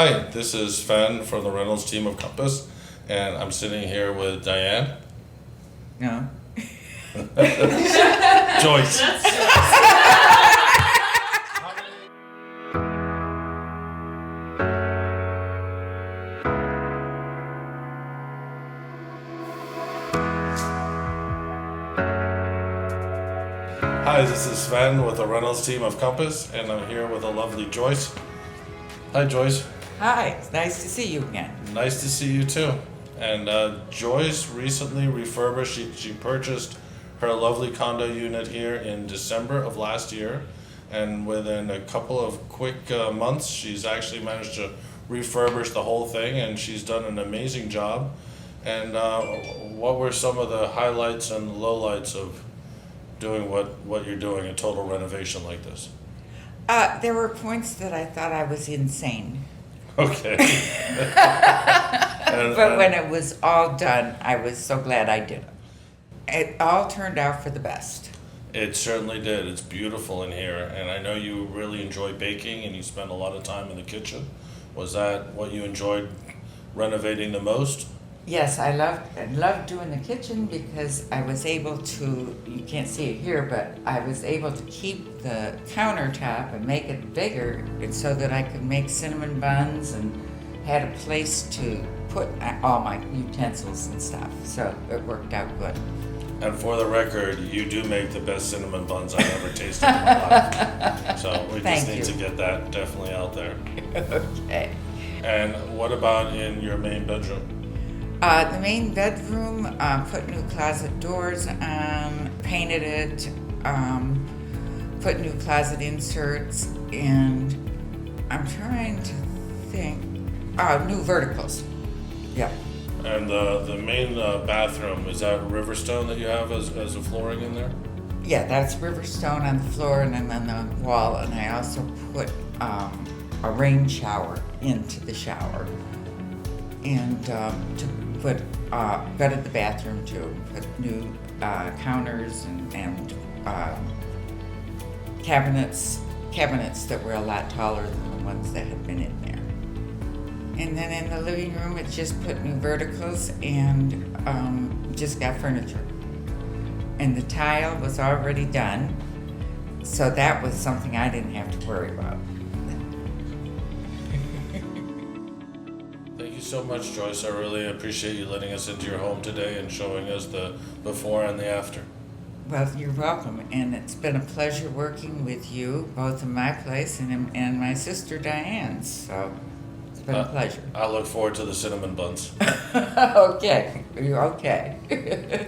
Hi, this is Sven from the Reynolds team of Compass, and I'm sitting here with Diane. No. Joyce. Hi, this is Sven with the Reynolds team of Compass, and I'm here with the lovely Joyce. Hi, Joyce. Hi, it's nice to see you again. Nice to see you too. And Joyce recently refurbished. She purchased her lovely condo unit here in December of last year, and within a couple of quick months, she's actually managed to refurbish the whole thing, and she's done an amazing job. And what were some of the highlights and lowlights of doing what you're doing, a total renovation like this? There were points that I thought I was insane. Okay. But when it was all done, I was so glad I did it. It all turned out for the best. It certainly did. It's beautiful in here, and I know you really enjoy baking and you spend a lot of time in the kitchen. Was that what you enjoyed renovating the most? Yes, I loved doing the kitchen because I was able to, you can't see it here, but I was able to keep the countertop and make it bigger and so that I could make cinnamon buns and had a place to put all my utensils and stuff. So it worked out good. And for the record, you do make the best cinnamon buns I've ever tasted in my life. So we just need to get that definitely out there. Okay. And what about in your main bedroom? The main bedroom, put new closet doors on, painted it, put new closet inserts, and I'm trying to think, new verticals. Yeah. And the main bathroom, is that Riverstone that you have as a flooring in there? Yeah, that's Riverstone on the floor and then on the wall, and I also put a rain shower into the shower. And to put gutted the bathroom too. Put new counters and cabinets that were a lot taller than the ones that had been in there. And then in the living room, it just put new verticals and just got furniture. And the tile was already done, so that was something I didn't have to worry about. Thank you so much, Joyce. I really appreciate you letting us into your home today and showing us the before and the after. Well, you're welcome, and it's been a pleasure working with you, both in my place and my sister Diane's, so it's been a pleasure. I look forward to the cinnamon buns. Okay, okay.